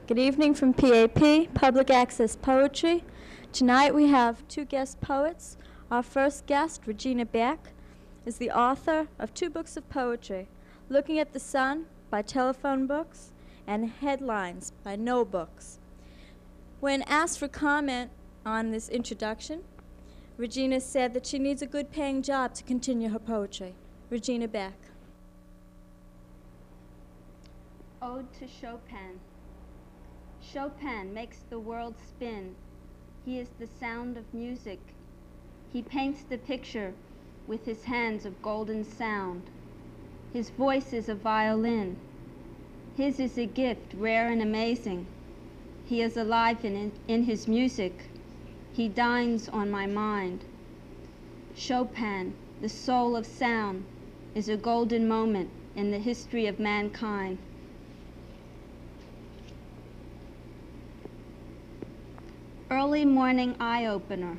Good evening from PAP, Public Access Poetry. Tonight we have two guest poets. Our first guest, Regina Beck, is the author of two books of poetry, Looking at the Sun by Telephone Books and Headlines by No Books. When asked for comment on this introduction, Regina said that she needs a good-paying job to continue her poetry. Regina Beck. Ode to Chopin. Chopin makes the world spin. He is the sound of music. He paints the picture with his hands of golden sound. His voice is a violin. His is a gift rare and amazing. He is alive in his music. He dines on my mind. Chopin, the soul of sound, is a golden moment in the history of mankind. Early morning eye-opener.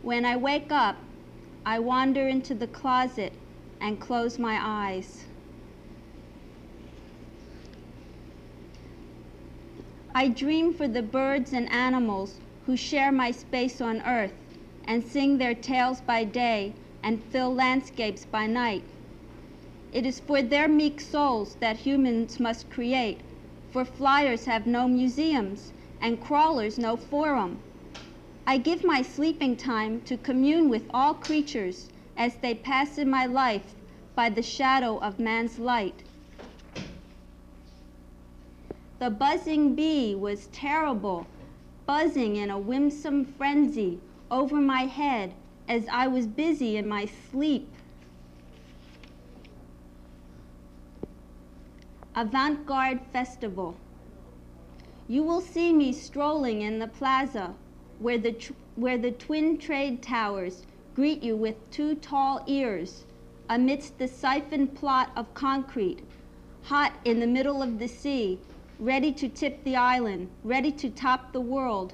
When I wake up, I wander into the closet and close my eyes. I dream for the birds and animals who share my space on earth and sing their tales by day and fill landscapes by night. It is for their meek souls that humans must create, for flyers have no museums and crawlers no forum. I give my sleeping time to commune with all creatures as they pass in my life by the shadow of man's light. The buzzing bee was terrible, buzzing in a winsome frenzy over my head as I was busy in my sleep. Avant-garde festival. You will see me strolling in the plaza where the twin trade towers greet you with two tall ears amidst the siphoned plot of concrete, hot in the middle of the sea, ready to tip the island, ready to top the world.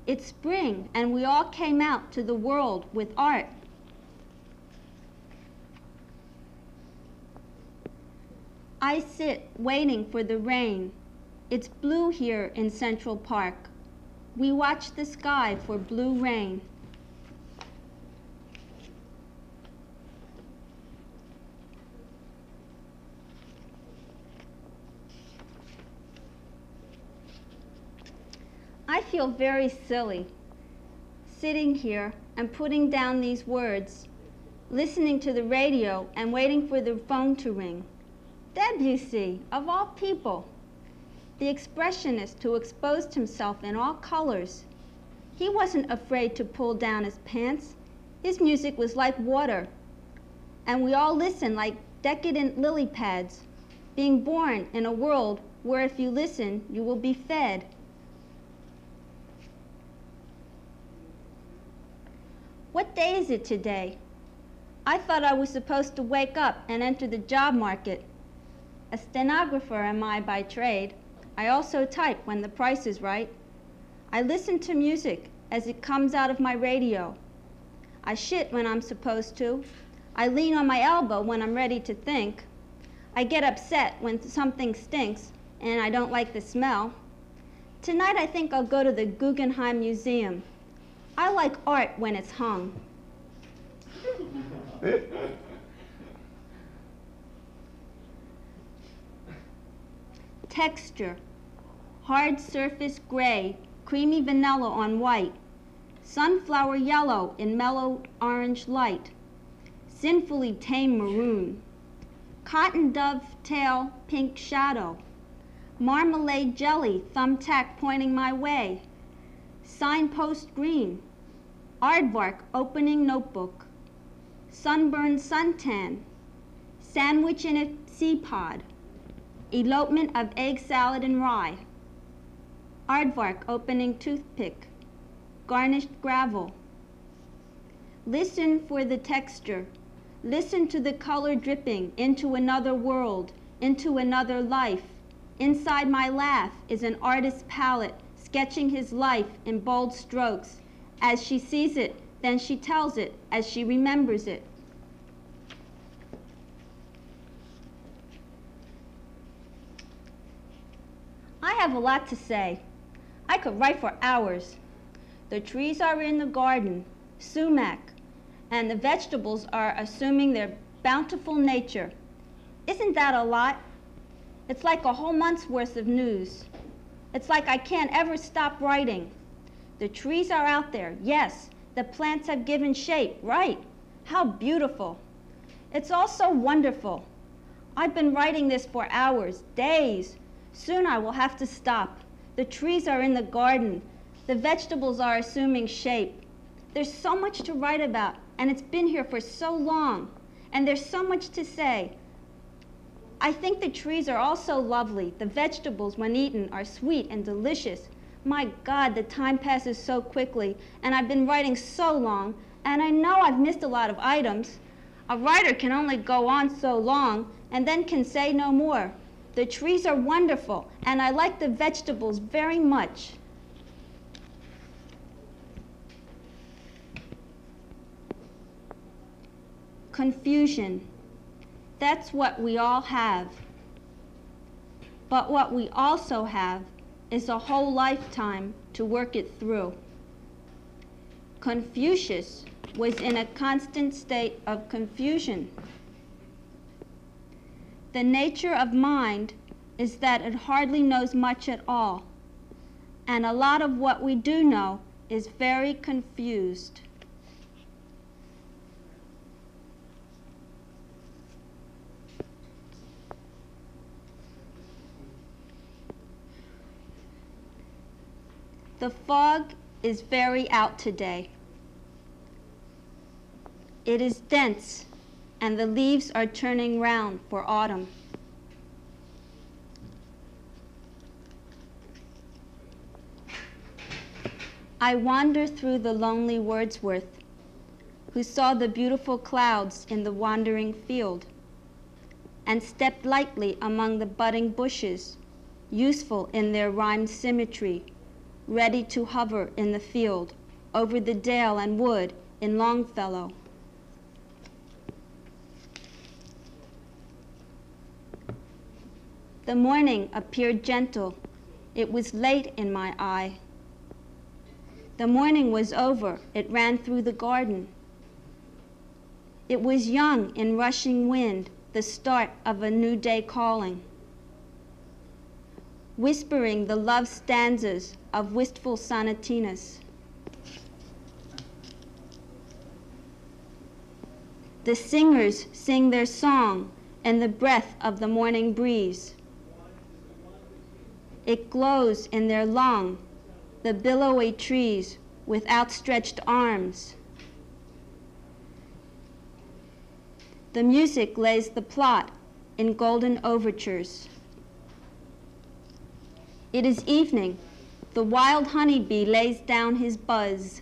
It's spring and we all came out to the world with art. I sit waiting for the rain. It's blue here in Central Park. We watch the sky for blue rain. I feel very silly, sitting here and putting down these words, listening to the radio and waiting for the phone to ring. Debussy, of all people. The expressionist who exposed himself in all colors. He wasn't afraid to pull down his pants. His music was like water. And we all listened like decadent lily pads, being born in a world where if you listen, you will be fed. What day is it today? I thought I was supposed to wake up and enter the job market. A stenographer am I by trade. I also type when the price is right. I listen to music as it comes out of my radio. I shit when I'm supposed to. I lean on my elbow when I'm ready to think. I get upset when something stinks and I don't like the smell. Tonight I think I'll go to the Guggenheim Museum. I like art when it's hung. Texture, hard surface gray, creamy vanilla on white, sunflower yellow in mellow orange light, sinfully tame maroon, cotton dovetail pink shadow, marmalade jelly thumbtack pointing my way, signpost green, aardvark opening notebook, sunburned suntan, sandwich in a sea pod, elopement of egg salad and rye, aardvark opening toothpick, garnished gravel. Listen for the texture. Listen to the color dripping into another world, into another life. Inside my laugh is an artist's palette sketching his life in bold strokes. As she sees it, then she tells it as she remembers it. I have a lot to say. I could write for hours. The trees are in the garden, sumac, and the vegetables are assuming their bountiful nature. Isn't that a lot? It's like a whole month's worth of news. It's like I can't ever stop writing. The trees are out there, yes. The plants have given shape, right. How beautiful. It's all so wonderful. I've been writing this for hours, days. Soon I will have to stop. The trees are in the garden. The vegetables are assuming shape. There's so much to write about, and it's been here for so long. And there's so much to say. I think the trees are all so lovely. The vegetables, when eaten, are sweet and delicious. My God, the time passes so quickly, and I've been writing so long, and I know I've missed a lot of items. A writer can only go on so long, and then can say no more. The trees are wonderful, and I like the vegetables very much. Confusion. That's what we all have. But what we also have is a whole lifetime to work it through. Confucius was in a constant state of confusion. The nature of mind is that it hardly knows much at all, and a lot of what we do know is very confused. The fog is very out today. It is dense, and the leaves are turning round for autumn. I wander through the lonely Wordsworth, who saw the beautiful clouds in the wandering field, and stepped lightly among the budding bushes, useful in their rhymed symmetry, ready to hover in the field, over the dale and wood in Longfellow. The morning appeared gentle. It was late in my eye. The morning was over. It ran through the garden. It was young in rushing wind, the start of a new day calling, whispering the love stanzas of wistful sonatinus. The singers sing their song in the breath of the morning breeze. It glows in their lung, the billowy trees with outstretched arms. The music lays the plot in golden overtures. It is evening. The wild honeybee lays down his buzz.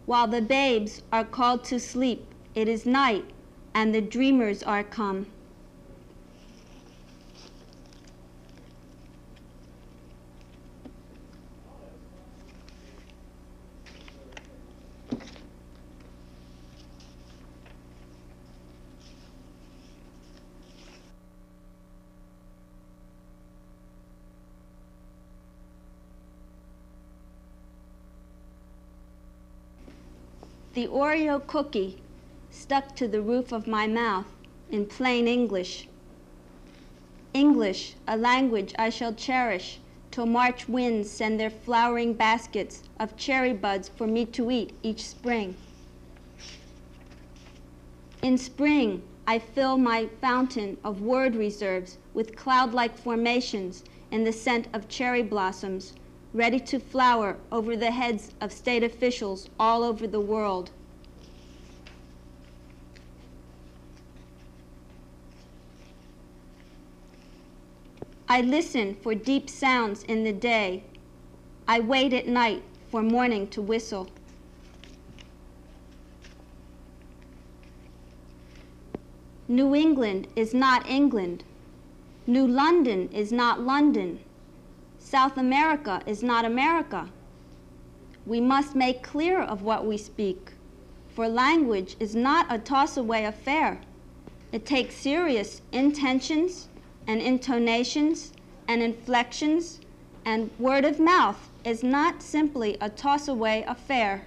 While the babes are called to sleep, it is night, and the dreamers are come. The Oreo cookie stuck to the roof of my mouth in plain English. English, a language I shall cherish till March winds send their flowering baskets of cherry buds for me to eat each spring. In spring, I fill my fountain of word reserves with cloud-like formations in the scent of cherry blossoms, ready to flower over the heads of state officials all over the world. I listen for deep sounds in the day. I wait at night for morning to whistle. New England is not England. New London is not London. South America is not America. We must make clear of what we speak, for language is not a toss-away affair. It takes serious intentions and intonations and inflections And word of mouth is not simply a toss-away affair.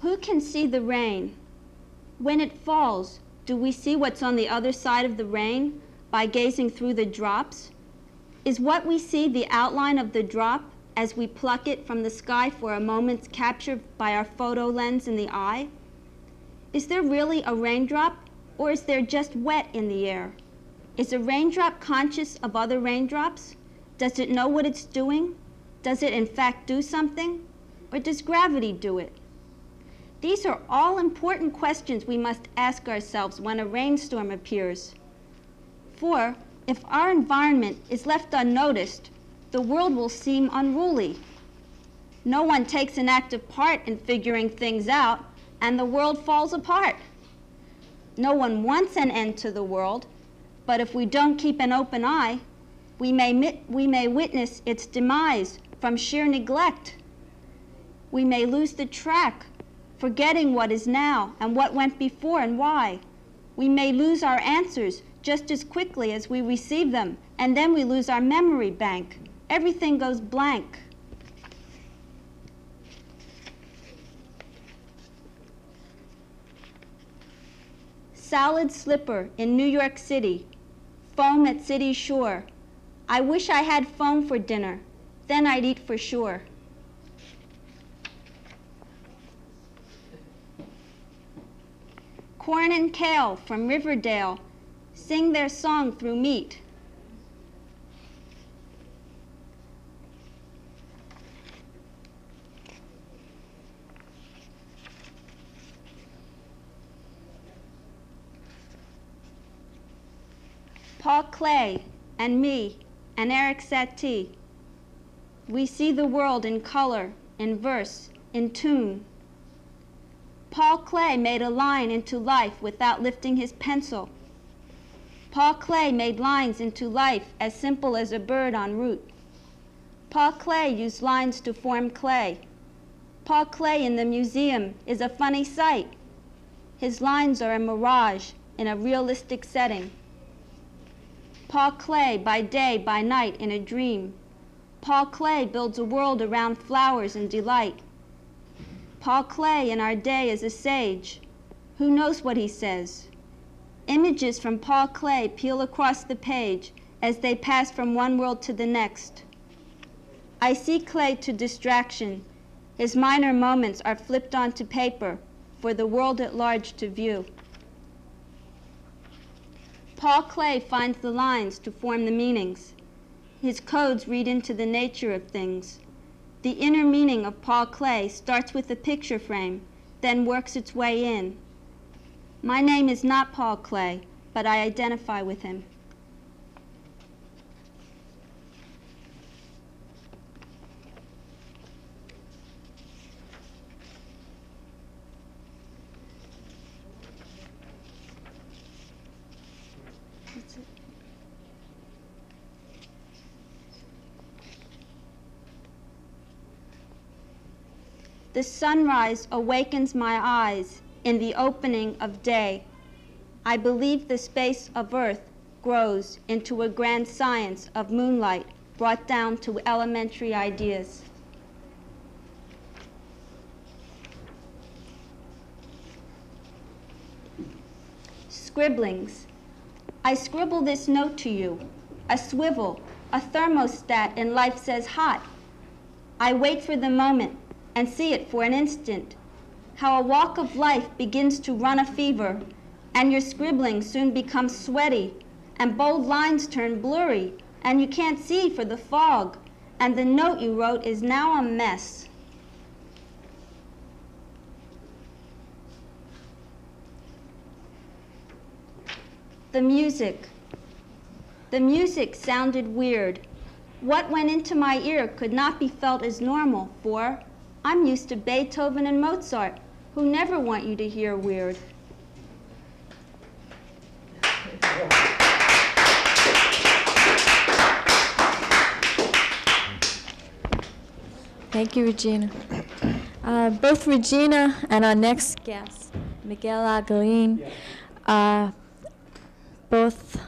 Who can see the rain? When it falls, do we see what's on the other side of the rain by gazing through the drops? Is what we see the outline of the drop as we pluck it from the sky for a moment's capture by our photo lens in the eye? Is there really a raindrop, or is there just wet in the air? Is a raindrop conscious of other raindrops? Does it know what it's doing? Does it in fact do something? Or does gravity do it? These are all important questions we must ask ourselves when a rainstorm appears. For if our environment is left unnoticed, the world will seem unruly. No one takes an active part in figuring things out, and the world falls apart. No one wants an end to the world, but if we don't keep an open eye, we may witness its demise from sheer neglect. We may lose the track, forgetting what is now and what went before and why. We may lose our answers just as quickly as we receive them, and then we lose our memory bank. Everything goes blank. Salad slipper in New York City, foam at city shore. I wish I had foam for dinner, then I'd eat for sure. Corn and kale from Riverdale sing their song through meat. Paul Klee and me and Eric Satie, we see the world in color, in verse, in tune. Paul Klee made a line into life without lifting his pencil. Paul Klee made lines into life as simple as a bird en route. Paul Klee used lines to form clay. Paul Klee in the museum is a funny sight. His lines are a mirage in a realistic setting. Paul Klee by day, by night, in a dream. Paul Klee builds a world around flowers and delight. Paul Klee in our day is a sage. Who knows what he says? Images from Paul Klee peel across the page as they pass from one world to the next. I see Klee to distraction. His minor moments are flipped onto paper for the world at large to view. Paul Klee finds the lines to form the meanings. His codes read into the nature of things. The inner meaning of Paul Klee starts with a picture frame, then works its way in. My name is not Paul Klee, but I identify with him. The sunrise awakens my eyes in the opening of day. I believe the space of earth grows into a grand science of moonlight brought down to elementary ideas. Scribblings. I scribble this note to you, a swivel, a thermostat in life says hot. I wait for the moment and see it for an instant, how a walk of life begins to run a fever, and your scribbling soon becomes sweaty, and bold lines turn blurry, and you can't see for the fog, and the note you wrote is now a mess. The music. The music sounded weird. What went into my ear could not be felt as normal, for I'm used to Beethoven and Mozart, who never want you to hear weird. Thank you, Regina. Both Regina and our next guest, Miguel Algarin, both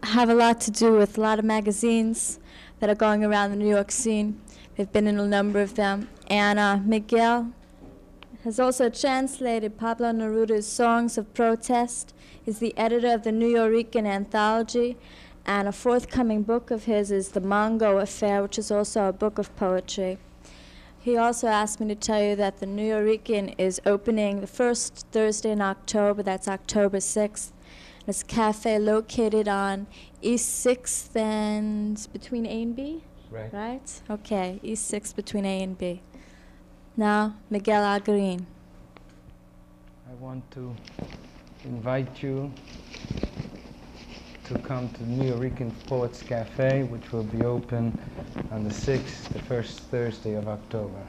have a lot to do with a lot of magazines that are going around the New York scene. They've been in a number of them. And Miguel has also translated Pablo Neruda's Songs of Protest. He's the editor of the New Yorican Anthology, and a forthcoming book of his is The Mongo Affair, which is also a book of poetry. He also asked me to tell you that the New Yorican is opening the first Thursday in October. That's October 6th. And it's a cafe located on East 6th and between A and B? Right? Okay, East 6th between A and B. Now, Miguel Algarin. I want to invite you to come to the New Yorican Poets Cafe, which will be open on the 6th, the first Thursday of October.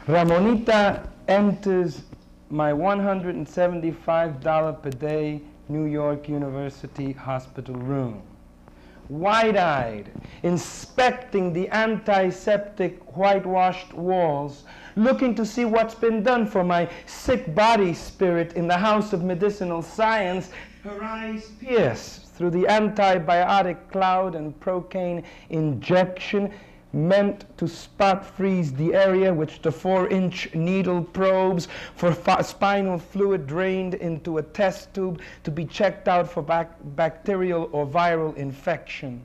Ramonita enters my $175 per day New York University hospital room, wide-eyed, inspecting the antiseptic whitewashed walls, looking to see what's been done for my sick body spirit in the house of medicinal science. Her eyes pierce through the antibiotic cloud and procaine injection meant to spot freeze the area which the 4-inch needle probes for spinal fluid drained into a test tube to be checked out for bacterial or viral infection.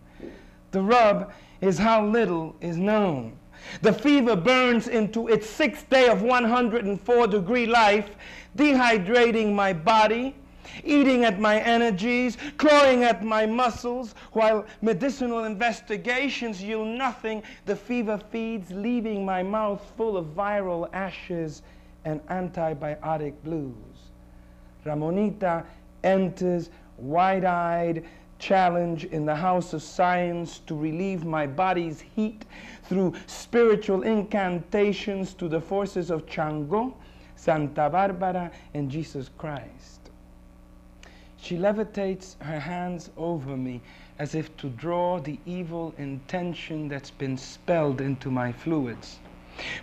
The rub is how little is known. The fever burns into its 6th day of 104-degree life, dehydrating my body, eating at my energies, clawing at my muscles, while medicinal investigations yield nothing. The fever feeds, leaving my mouth full of viral ashes and antibiotic blues. Ramonita enters wide-eyed challenge in the house of science to relieve my body's heat through spiritual incantations to the forces of Chango, Santa Barbara, and Jesus Christ. She levitates her hands over me as if to draw the evil intention that's been spelled into my fluids.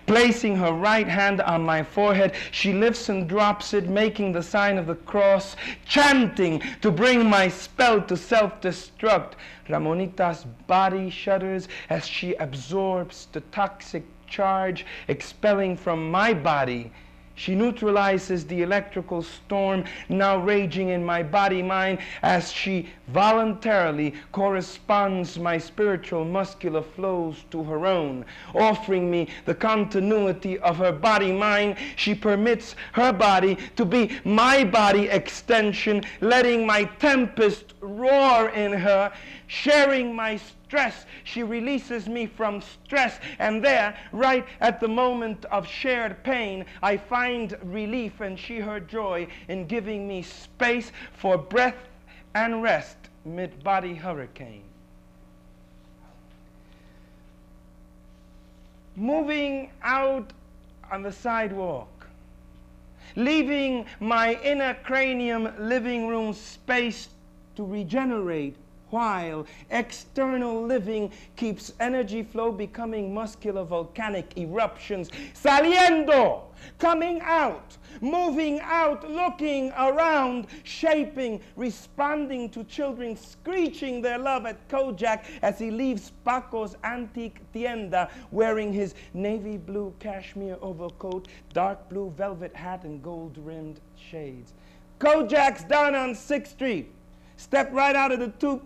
Placing her right hand on my forehead, she lifts and drops it, making the sign of the cross, chanting to bring my spell to self-destruct. Ramonita's body shudders as she absorbs the toxic charge, expelling from my body. She neutralizes the electrical storm now raging in my body-mind as she voluntarily corresponds my spiritual muscular flows to her own. Offering me the continuity of her body-mind, she permits her body to be my body extension, letting my tempest roar in her, sharing my stress. She releases me from stress, and there, right at the moment of shared pain, I find relief, and she her joy in giving me space for breath and rest mid-body hurricane. Moving out on the sidewalk, leaving my inner cranium living room space to regenerate, while external living keeps energy flow becoming muscular volcanic eruptions. Saliendo, coming out, moving out, looking around, shaping, responding to children screeching their love at Kojak as he leaves Paco's antique tienda wearing his navy blue cashmere overcoat, dark blue velvet hat, and gold-rimmed shades. Kojak's down on 6th Street. Step right out of the tube,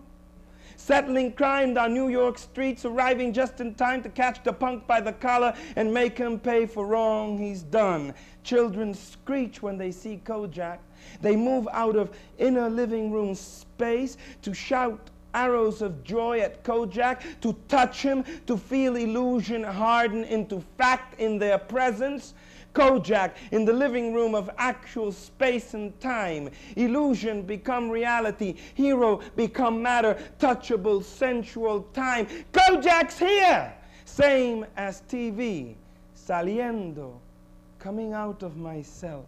settling crime down New York streets, arriving just in time to catch the punk by the collar and make him pay for wrong he's done. Children screech when they see Kojak. They move out of inner living room space to shout arrows of joy at Kojak, to touch him, to feel illusion harden into fact in their presence. Kojak in the living room of actual space and time. Illusion become reality. Hero become matter. Touchable, sensual time. Kojak's here! Same as TV. Saliendo, coming out of myself,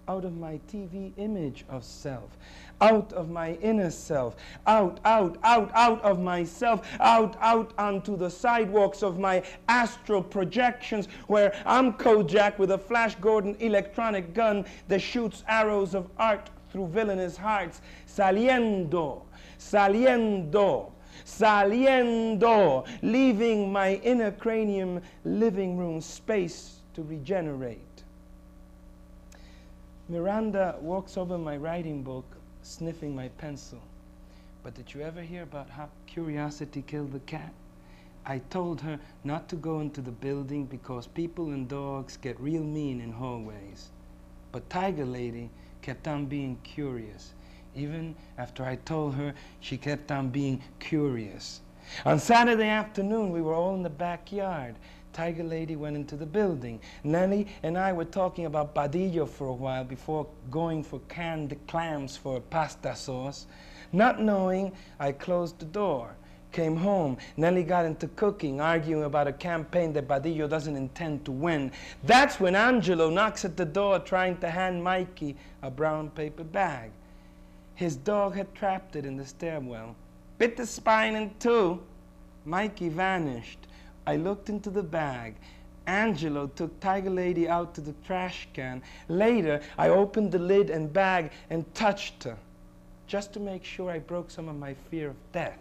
out of my TV image of self, out of my inner self, out of myself, out onto the sidewalks of my astral projections, where I'm Kojak with a Flash Gordon electronic gun that shoots arrows of art through villainous hearts, saliendo, saliendo, saliendo, leaving my inner cranium living room space to regenerate. Miranda walks over my writing book, sniffing my pencil. But did you ever hear about how curiosity killed the cat? I told her not to go into the building because people and dogs get real mean in hallways. But Tiger Lady kept on being curious. Even after I told her, she kept on being curious. On Saturday afternoon, we were all in the backyard. Tiger Lady went into the building. Nellie and I were talking about badillo for a while before going for canned clams for pasta sauce. Not knowing, I closed the door. Came home. Nellie got into cooking, arguing about a campaign that Badillo doesn't intend to win. That's when Angelo knocks at the door trying to hand Mikey a brown paper bag. His dog had trapped it in the stairwell. Bit the spine in two. Mikey vanished. I looked into the bag. Angelo took Tiger Lady out to the trash can. Later, I opened the lid and bag and touched her, just to make sure I broke some of my fear of death.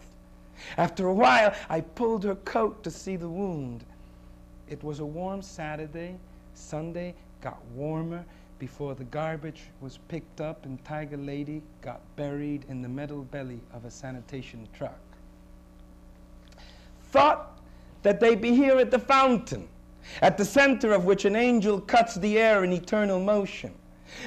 After a while, I pulled her coat to see the wound. It was a warm Saturday. Sunday got warmer before the garbage was picked up and Tiger Lady got buried in the metal belly of a sanitation truck. Thought that they'd be here at the fountain, at the center of which an angel cuts the air in eternal motion.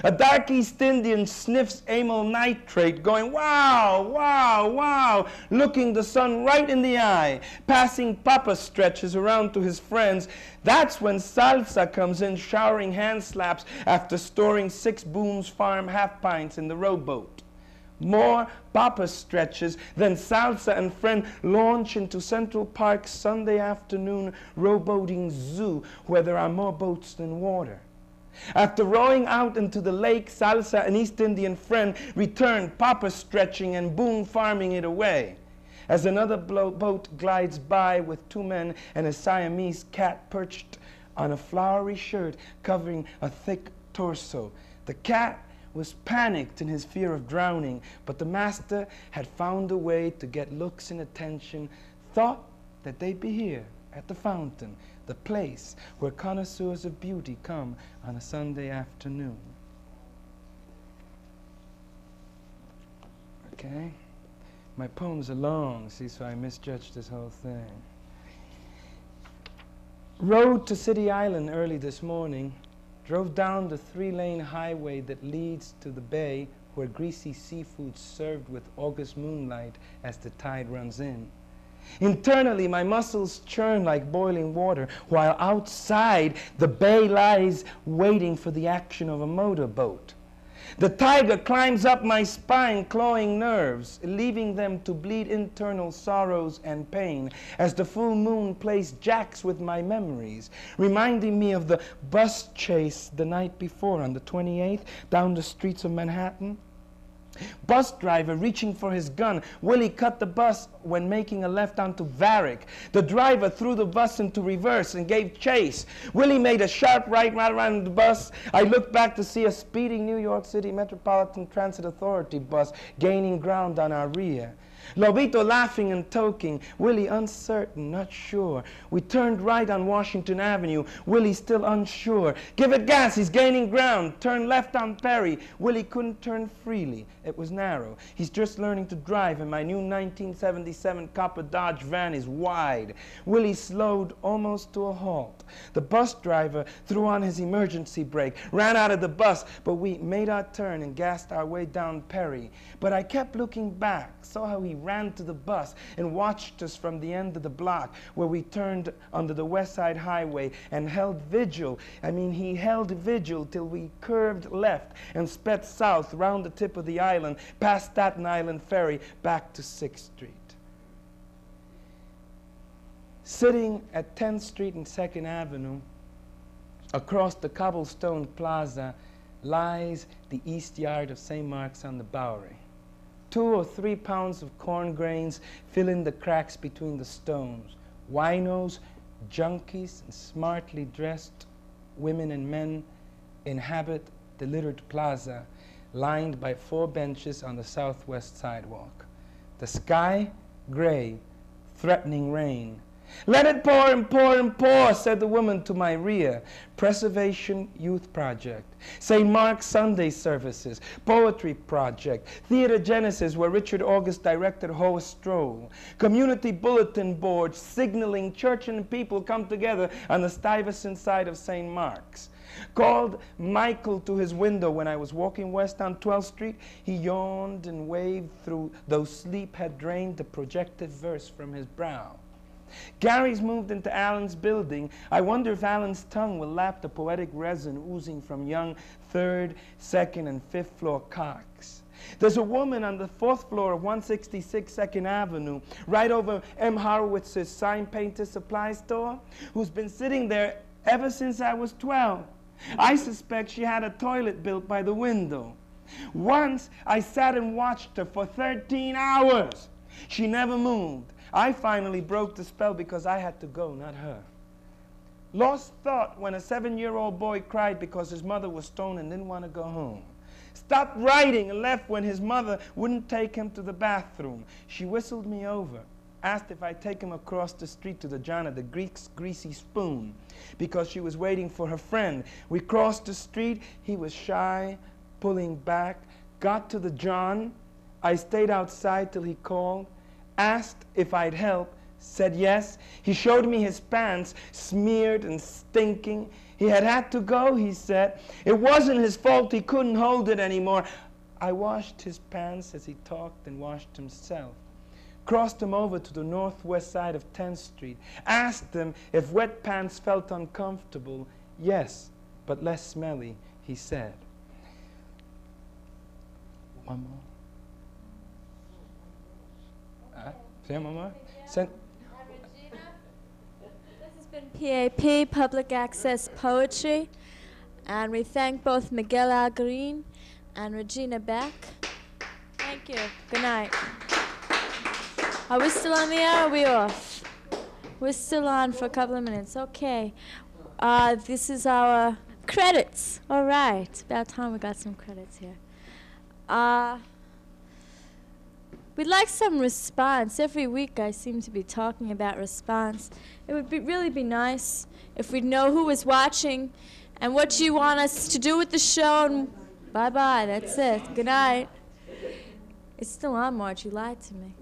A dark East Indian sniffs amyl nitrate, going, wow, wow, wow, looking the sun right in the eye, passing papa stretches around to his friends. That's when Salsa comes in, showering hand slaps after storing 6 Boone's Farm half-pints in the rowboat. More papa stretches, then Salsa and friend launch into Central Park's Sunday afternoon rowboating zoo, where there are more boats than water. After rowing out into the lake, Salsa and East Indian friend return, papa stretching and Boone farming it away. As another boat glides by with 2 men and a Siamese cat perched on a flowery shirt covering a thick torso. The cat was panicked in his fear of drowning, but the master had found a way to get looks and attention, thought that they'd be here at the fountain, the place where connoisseurs of beauty come on a Sunday afternoon. Okay? My poems are long, see, so I misjudged this whole thing. Rode to City Island early this morning, drove down the 3-lane highway that leads to the bay where greasy seafood served with August moonlight as the tide runs in. Internally, my muscles churn like boiling water, while outside, the bay lies waiting for the action of a motorboat. The tiger climbs up my spine, clawing nerves, leaving them to bleed internal sorrows and pain, as the full moon plays jacks with my memories, reminding me of the bus chase the night before on the 28th down the streets of Manhattan. Bus driver reaching for his gun. Willie cut the bus when making a left onto Varick. The driver threw the bus into reverse and gave chase. Willie made a sharp right around the bus. I looked back to see a speeding New York City Metropolitan Transit Authority bus gaining ground on our rear. Lobito laughing and toking, Willie uncertain, not sure. We turned right on Washington Avenue, Willie still unsure. Give it gas, he's gaining ground. Turn left on Perry. Willie couldn't turn freely. It was narrow. He's just learning to drive and my new 1977 copper Dodge van is wide. Willie slowed almost to a halt. The bus driver threw on his emergency brake, ran out of the bus, but we made our turn and gassed our way down Perry. But I kept looking back, saw how he ran to the bus and watched us from the end of the block where we turned onto the West Side Highway and held vigil. He held vigil till we curved left and sped south round the tip of the island, past Staten Island Ferry, back to 6th Street. Sitting at 10th Street and 2nd Avenue, across the cobblestone plaza, lies the east yard of St. Mark's on the Bowery. 2 or 3 pounds of corn grains fill in the cracks between the stones. Winos, junkies, and smartly dressed women and men inhabit the littered plaza, lined by 4 benches on the southwest sidewalk. The sky, gray, threatening rain. "Let it pour and pour and pour," said the woman to my rear. Preservation Youth Project, St. Mark's Sunday Services, Poetry Project, Theater Genesis, where Richard August directed Hoa Stroll, community bulletin boards signaling church and people come together on the Stuyvesant side of St. Mark's. Called Michael to his window when I was walking west on 12th Street. He yawned and waved through though sleep had drained the projected verse from his brow. Gary's moved into Alan's building. I wonder if Alan's tongue will lap the poetic resin oozing from young 3rd, 2nd, and 5th floor cocks. There's a woman on the 4th floor of 166 2nd Avenue, right over M. Horowitz's sign painter supply store, who's been sitting there ever since I was 12. I suspect she had a toilet built by the window. Once I sat and watched her for 13 hours. She never moved. I finally broke the spell because I had to go, not her. Lost thought when a 7-year-old boy cried because his mother was stoned and didn't want to go home. Stopped writing and left when his mother wouldn't take him to the bathroom. She whistled me over, asked if I'd take him across the street to the John of the Greek's Greasy Spoon because she was waiting for her friend. We crossed the street. He was shy, pulling back, got to the John. I stayed outside till he called. Asked if I'd help, said yes. He showed me his pants, smeared and stinking. He had to go, he said. It wasn't his fault, he couldn't hold it anymore. I washed his pants as he talked and washed himself. Crossed him over to the northwest side of 10th Street. Asked him if wet pants felt uncomfortable. Yes, but less smelly, he said. One more. Mama? Regina, this has been PAP, Public Access Poetry, and we thank both Miguel Algarin and Regina Beck. Thank you. Good night. Are we still on the air or are we off? We're still on for a couple of minutes. Okay. This is our credits. All right. About time we got some credits here. We'd like some response. Every week I seem to be talking about response. It would really be nice if we'd know who was watching and what you want us to do with the show. And bye-bye. That's it. Good night. It's still on, Marge. You lied to me.